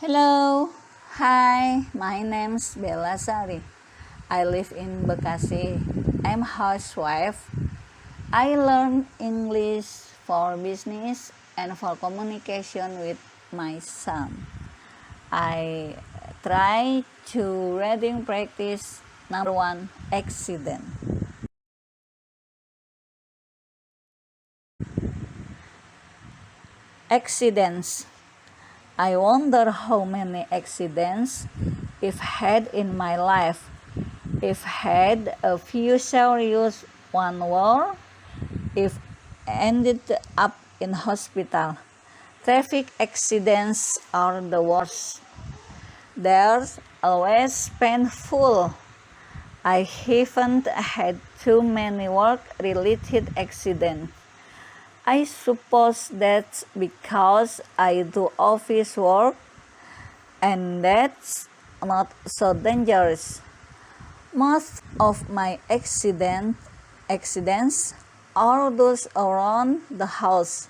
Hello, hi, my name's Bela Sary. I live in Bekasi. I'm housewife. I learn English for business and for communication with my son. I try to reading practice number one accident. Accidents. I wonder how many accidents I've had in my life. I've had a few serious one war. I've ended up in hospital. Traffic accidents are the worst. They're always painful. I haven't had too many work-related accidents. I suppose that's because I do office work and that's not so dangerous. Most of my accidents are those around the house.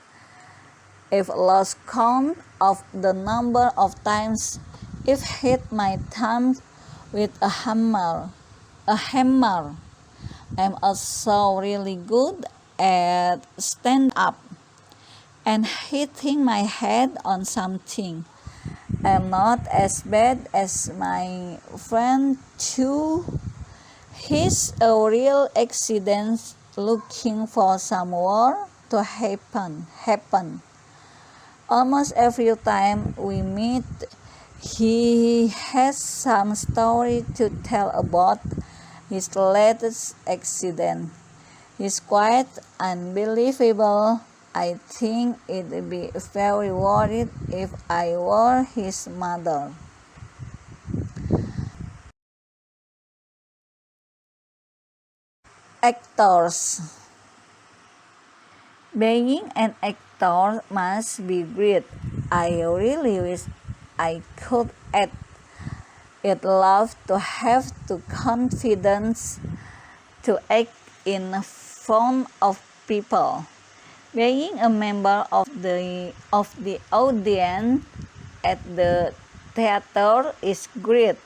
I've lost count of the number of times I've hit my thumb with a hammer. I'm also really good at stand up and hitting my head on something. I'm not as bad as my friend too. He's a real accident looking for some war to happen. Almost every time we meet, he has some story to tell about his latest accident. He's quite unbelievable. I think it'd be very worried if I were his mother. Actors. Being an actor must be great. I really wish I could act. I'd love to have the confidence to act in front of people. Being a member of the audience at the theater is great,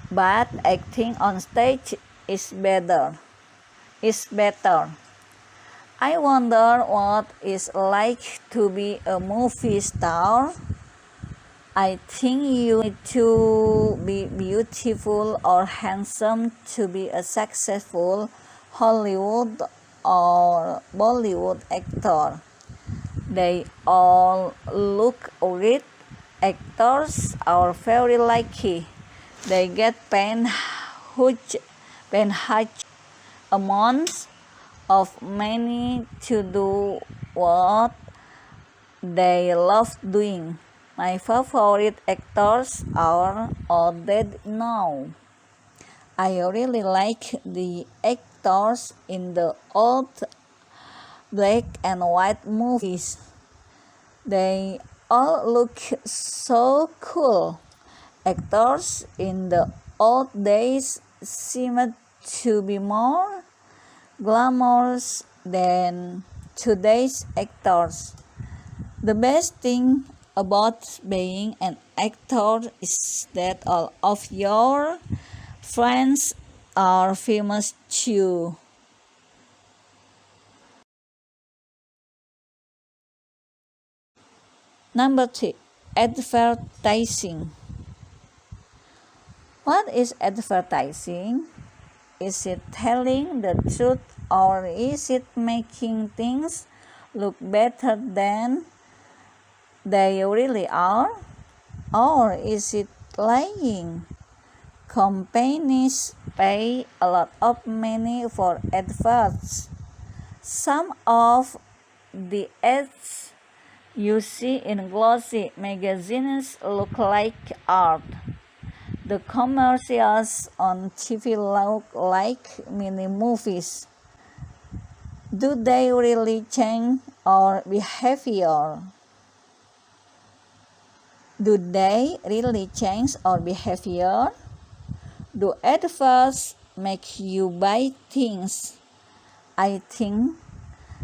but acting on stage is better. I wonder what it's like to be a movie star. I think you need to be beautiful or handsome to be a successful Hollywood or Bollywood actor. They all look great. Actors are very lucky. They get paid huge amounts of money to do what they love doing. My favorite actors are all dead now. I really like the actors in the old black and white movies. They all look so cool. Actors in the old days seemed to be more glamorous than today's actors. The best thing about being an actor is that all of your friends are famous too. Number 3. Advertising. What is advertising? Is it telling the truth or is it making things look better than they really are? Or is it lying? Companies pay a lot of money for adverts. Some of the ads you see in glossy magazines look like art. The commercials on TV look like mini movies. Do they really change our behavior? Do they really change our behavior? Do adverts make you buy things? I think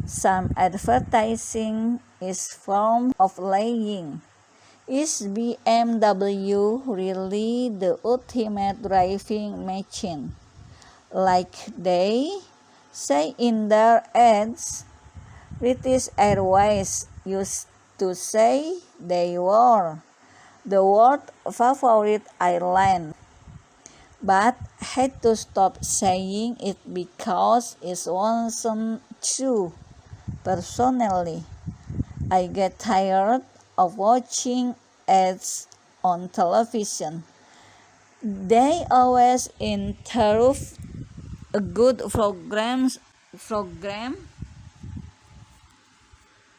some advertising is form of lying. Is BMW really the ultimate driving machine? Like they say in their ads, British Airways used to say they were the world's favorite airline, but had to stop saying it because it wasn't true. Personally, I get tired of watching ads on television. They always interrupt a good program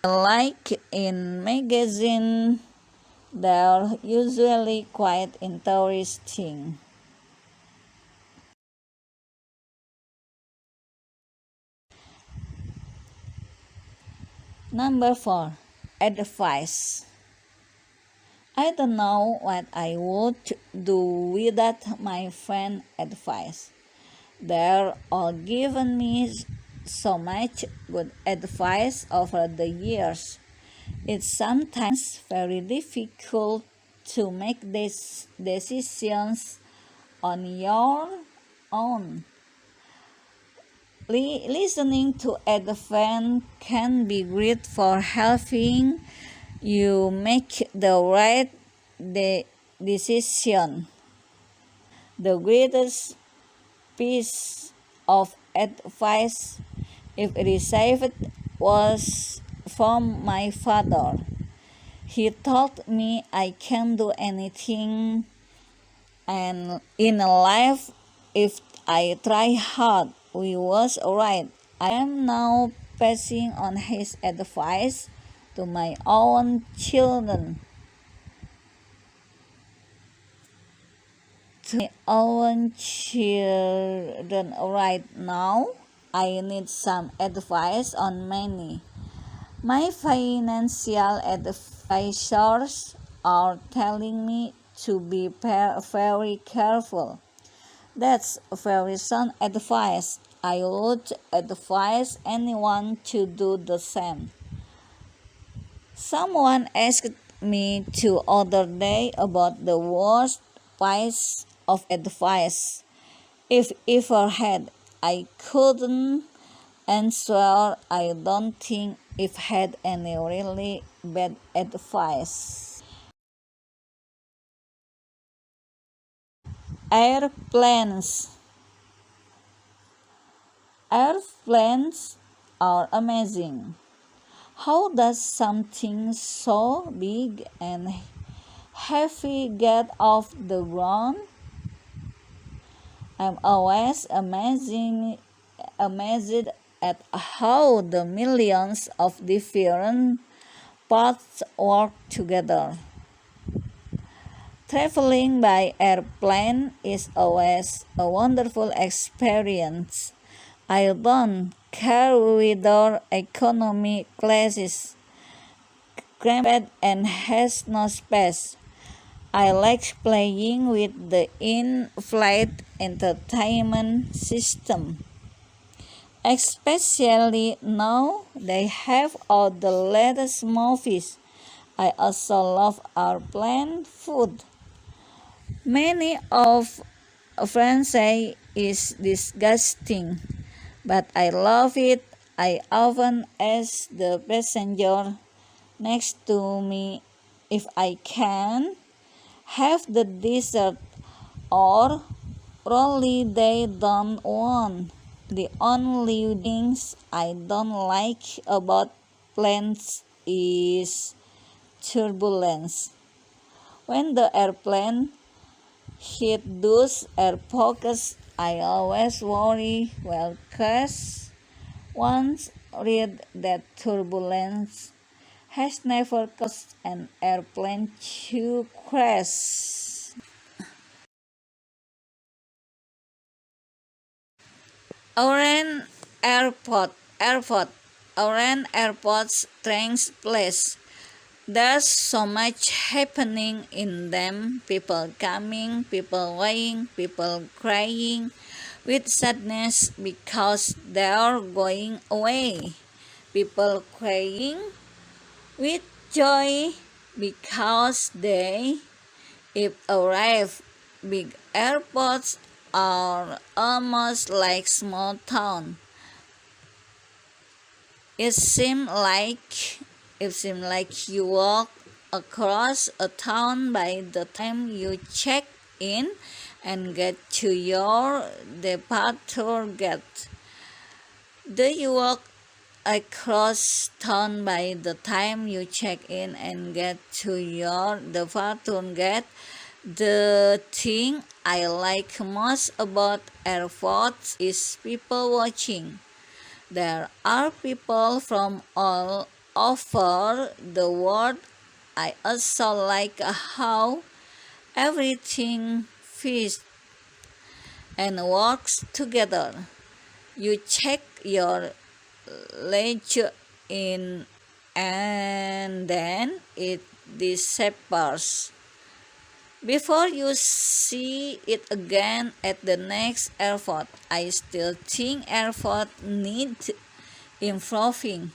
like in magazine. They're usually quite interesting. Number 4. Advice. I don't know what I would do without my friend advice. They're all given me so much good advice over the years. It's sometimes very difficult to make these decisions on your own. Listening to advice can be great for helping you make the right decision. The greatest piece of advice, if received, was from my father. He told me I can do anything and in life if I try hard. He was right. I am now passing on his advice to my own children. Right now. I need some advice on money. My financial advisors are telling me to be very careful. That's very sound advice. I would advise anyone to do the same. Someone asked me the other day about the worst piece of advice if ever had. I couldn't answer. I don't think I've had any really bad advice. Airplanes. Airplanes are amazing. How does something so big and heavy get off the ground? I'm always amazed at how the millions of different parts work together. Traveling by airplane is always a wonderful experience. I don't care whether economy class is cramped and has no space. I like playing with the in-flight entertainment system. Especially now they have all the latest movies. I also love airplane food. Many of friends say it's disgusting, but I love it. I often ask the passenger next to me if I can have the dessert or probably they don't want. The only things I don't like about planes is turbulence. When the airplane hit those air pockets, I always worry will crash. Once read that turbulence has never caused an airplane to crash. Oran Airport. Oran Airport's strange place. There's so much happening in them. People coming, people going, people crying with sadness because they're going away. People crying with joy because they, if arrive, big airports are almost like small town. It seems like you walk across a town by the time you check in and get to your departure gate. Do you walk across town by the time you check in and get to your departure gate? The thing I like most about airports is people watching. There are people from all over the world. I also like how everything fits and works together. You check your luggage in and then it disappears before you see it again at the next airport. I still think airport need improving.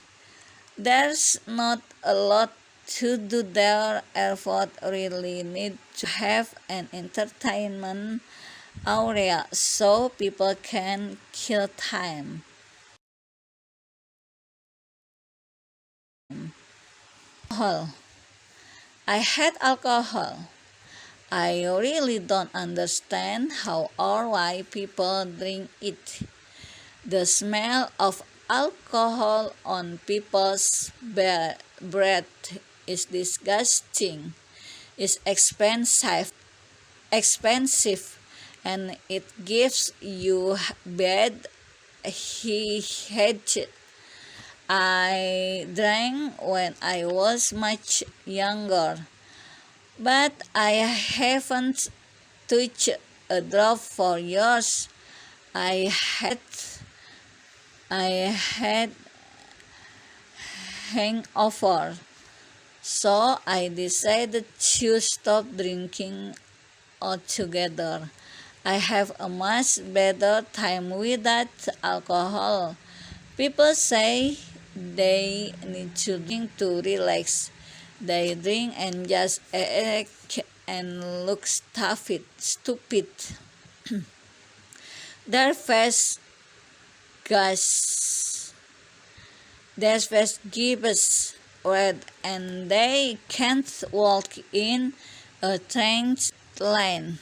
There's not a lot to do there. Airport really need to have an entertainment area so people can kill time. Alcohol. I hate alcohol. I really don't understand how or why people drink it. The smell of alcohol on people's breath is disgusting. It's expensive, and it gives you bad head. I drank when I was much younger, but I haven't touched a drop for years. I had I had hangover, so I decided to stop drinking altogether. I have a much better time without alcohol. People say they need to drink to relax. They drink and just act and look stupid. Their face gas, their face gives red, and they can't walk in a trained line.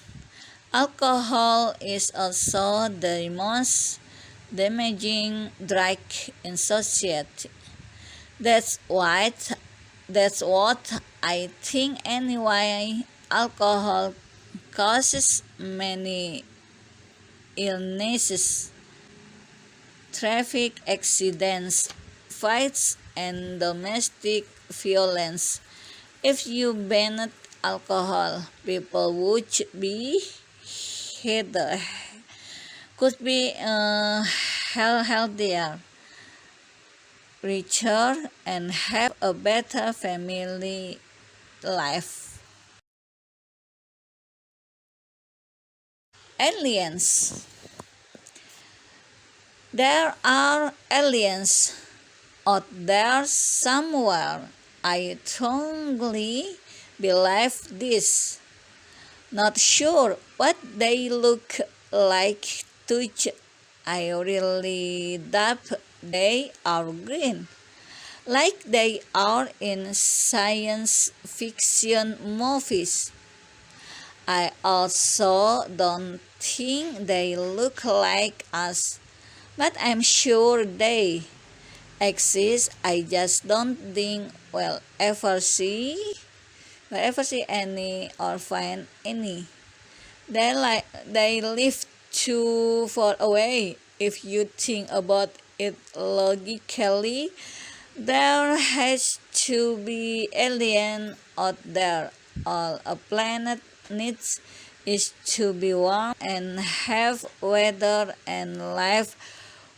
Alcohol is also the most damaging drug in society. That's what that's what I think anyway. Alcohol causes many illnesses, traffic accidents, fights, and domestic violence. If you banned alcohol, people would be healthier, could be healthier, richer, and have a better family life. Aliens. There are aliens out there somewhere. I strongly believe this. Not sure what they look like touch. I really doubt they are green, like they are in science fiction movies. I also don't think they look like us, but I'm sure they exist. I just don't think we'll ever see any or find any. They live too far away. If you think about it logically, there has to be alien out there. All a planet needs is to be warm and have weather, and life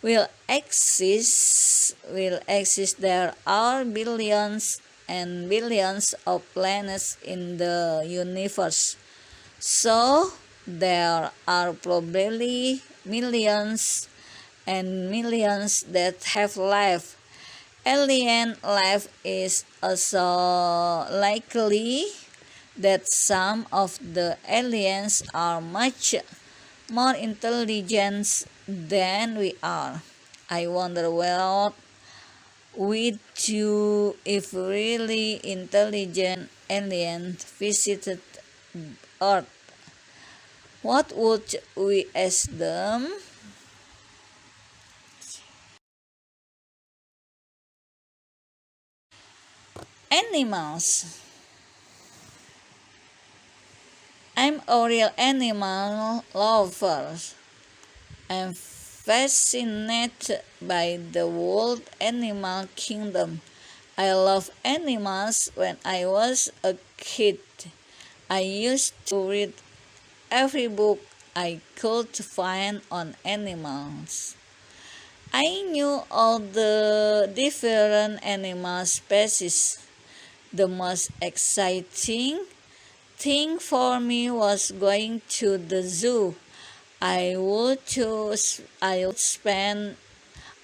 will exist. There are billions and billions of planets in the universe. So there are probably millions and millions that have life. alien life is also likely that some of the aliens are much more intelligent than we are. I wonder what we do if really intelligent aliens visited Earth. What would we ask them? Animals. I'm a real animal lover. I'm fascinated by the whole animal kingdom. I love animals when I was a kid. I used to read every book I could find on animals. I knew all the different animal species. The most exciting thing for me was going to the zoo. I would spend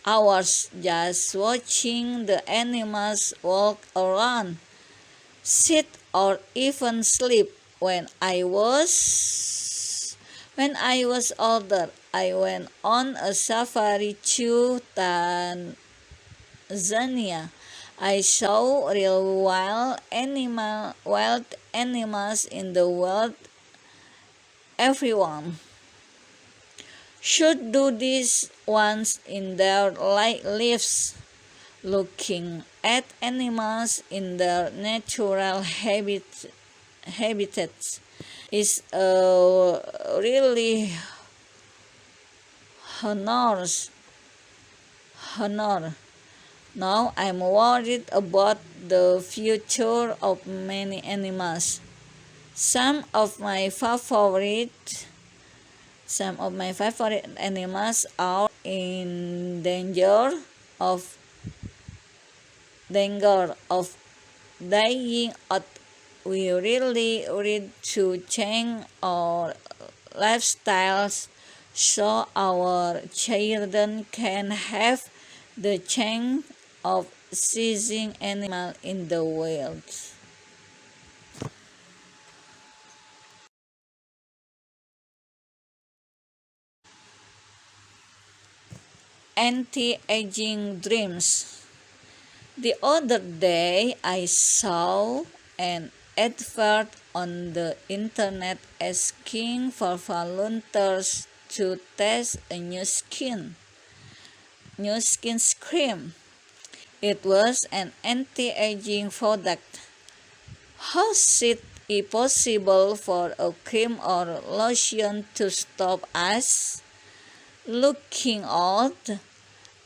hours just watching the animals walk around, sit or even sleep. When I was older, I went on a safari to Tanzania. I saw real wild animals in the world. Everyone should do this once in their lives. Looking at animals in their natural habitats is a really honors honor. Now I'm worried about the future of many animals. Some of my favorite some of my favorite animals are in of danger of dying out. We really need to change our lifestyles so our children can have the chance of seeing animal in the wild. Anti-aging dreams. The other day I saw an advert on the internet asking for volunteers to test a new skin cream. It was an anti-aging product. How is it possible for a cream or lotion to stop us looking old?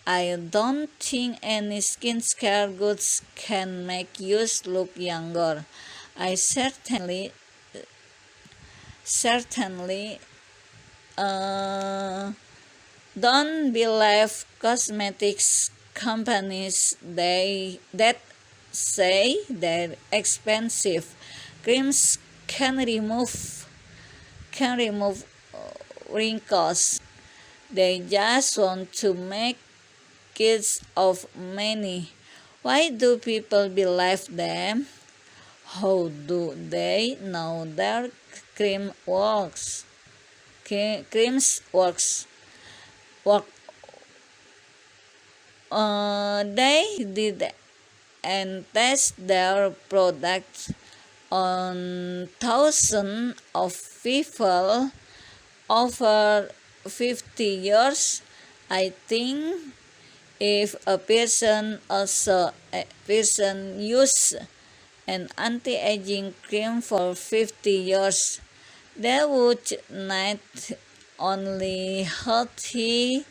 I don't think any skincare goods can make you look younger. I certainly uh, don't believe cosmetics companies that say that expensive creams can remove wrinkles. They just want to make kids of many. Why do people believe them? How do they know their cream works? Creams work. They did and test their products on thousands of people over 50 years. I think if a person use an anti-aging cream for 50 years, they would not only healthy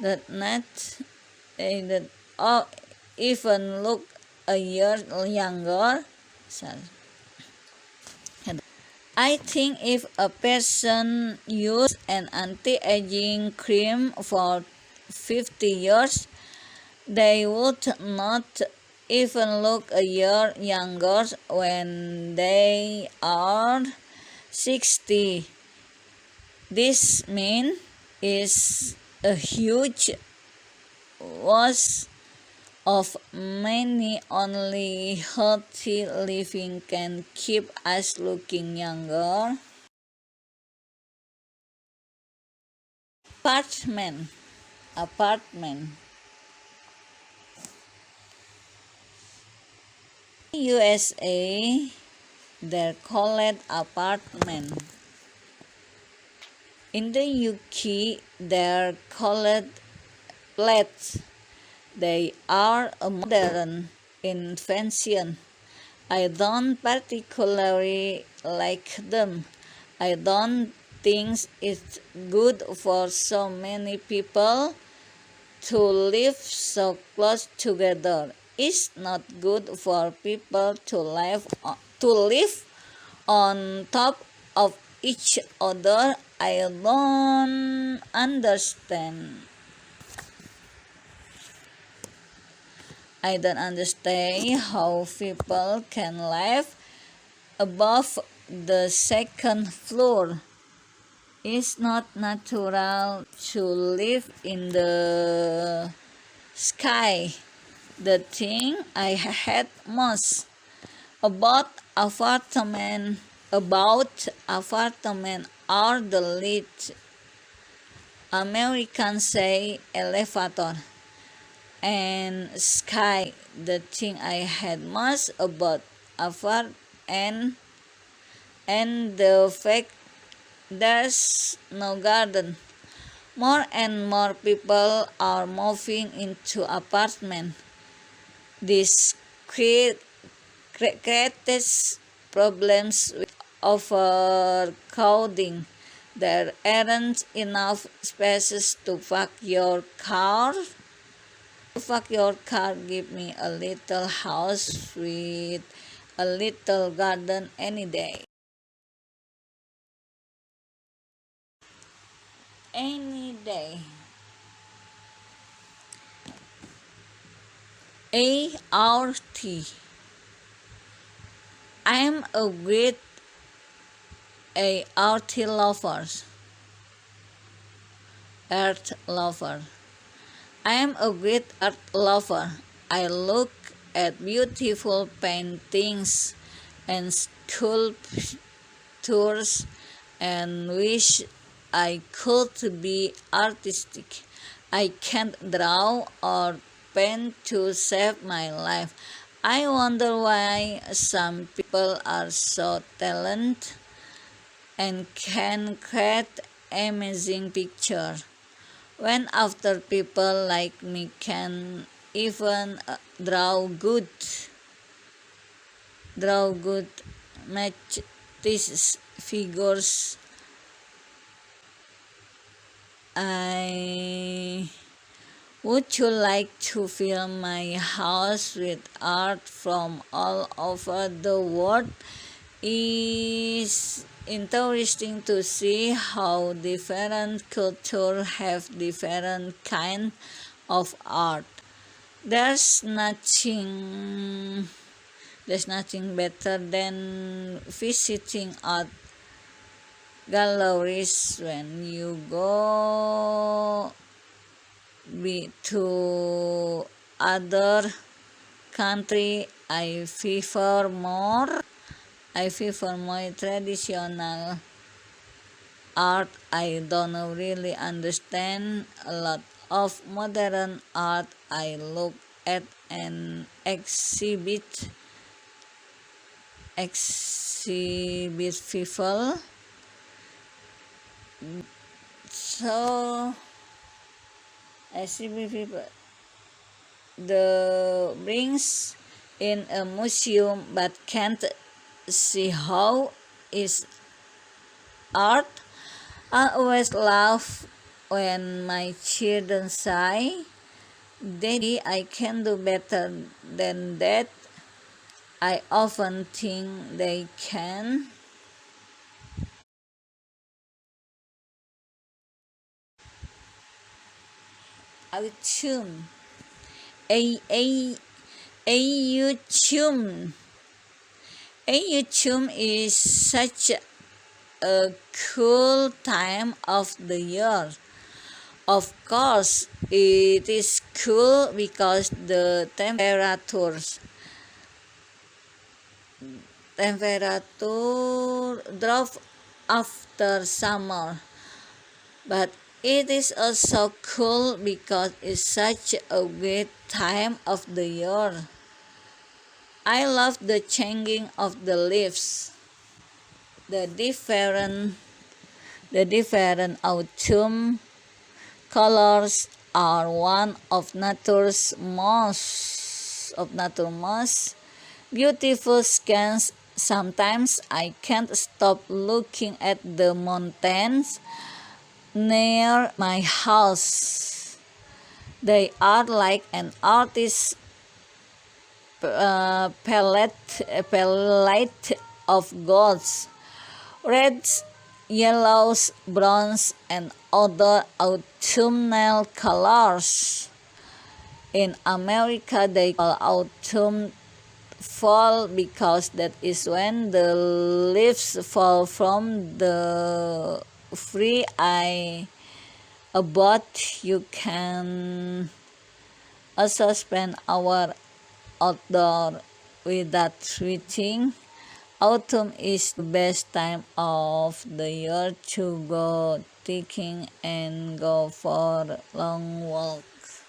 that not that or even look a year younger. I think if a person use an anti-aging cream for 50 years, they would not even look a year younger when they are 60. This mean is a huge was of many, only healthy living can keep us looking younger. Apartment. Apartment. USA, they're called apartment. In the UK, they're called flats. They are a modern invention. I don't particularly like them. I don't think it's good for so many people to live so close together. It's not good for people to live on top of each other. I don't understand. I don't understand how people can live above the second floor. It's not natural to live in the sky. The thing I hate most about apartment are the light. Americans say elevator and sky. The thing I hate most about apartment and the fact there's no garden. More and more people are moving into apartment. This creates problems with overcrowding. There aren't enough spaces to park your car. To park your car, give me a little house with a little garden any day. Any day. ART. I'm a great ART lover. Art lover. I am a great art lover. I look at beautiful paintings and sculptures and wish I could be artistic. I can't draw or paint to save my life. I wonder why some people are so talented and can create amazing pictures when other people like me can even draw good match these figures. I would you like to fill my house with art from all over the world? It's interesting to see how different cultures have different kind of art. There's nothing there's nothing better than visiting art galleries when you go to other country. I prefer more traditional art. I don't really understand a lot of modern art. I look at an exhibit people. So exhibit people the brings in a museum but can't see how is art. I always laugh when my children say, "Daddy, I can do better than that." I often think they can. Autumn. A a autumn. Autumn is such a cool time of the year. Of course, it is cool because the temperature drop after summer. But it is also cool because it's such a great time of the year. I love the changing of the leaves, the different autumn colors are one of nature's most beautiful scenes. Sometimes I can't stop looking at the mountains near my house. They are like an artist's palette of golds, reds, yellows, browns, and other autumnal colors. In America, they call autumn fall because that is when the leaves fall from the tree. But you can also spend hour outdoor without switching. Autumn is the best time of the year to go trekking and go for long walks.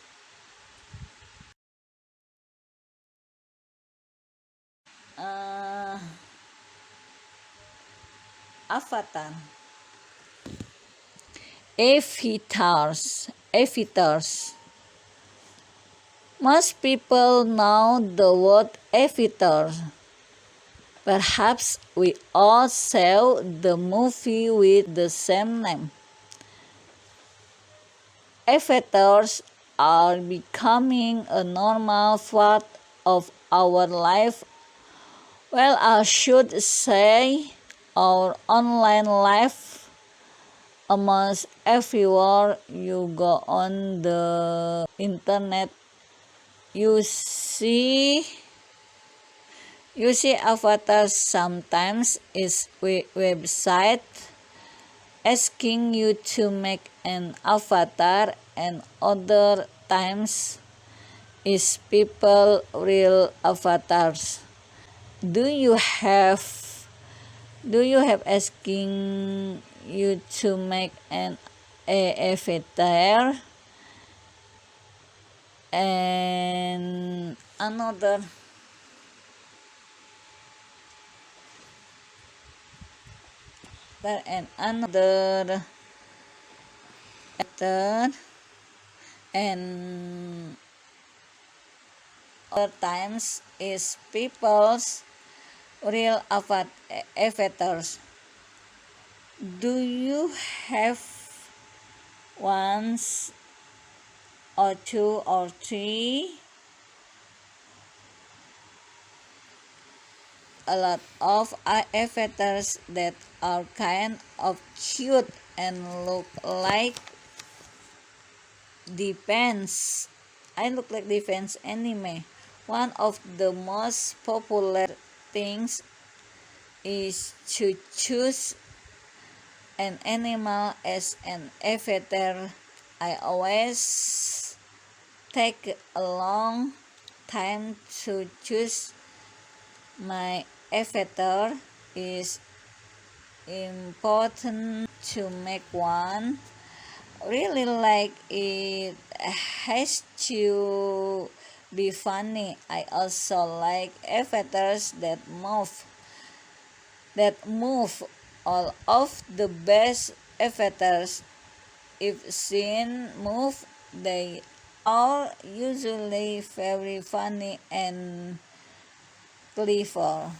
Uh, Avatar. Avatars. Most people know the word avatar. Perhaps we all saw the movie with the same name. Avatars are becoming a normal part of our life. Well, I should say our online life. Almost everywhere you go on the internet, you see avatars. Sometimes it's website asking you to make an avatar, and other times is people real avatars. Do you have asking you to make an avatar? And another avatar, and other times is people's real avatars. Do you have ones or two or three? A lot of avatars that are kind of cute and look like defense. I look like defense anime. One of the most popular things is to choose an animal as an avatar. I always take a long time to choose my avatar. Is important to make one. Really like it has to be funny. I also like avatars that move. All of the best avatars if seen move, they are usually very funny and clever.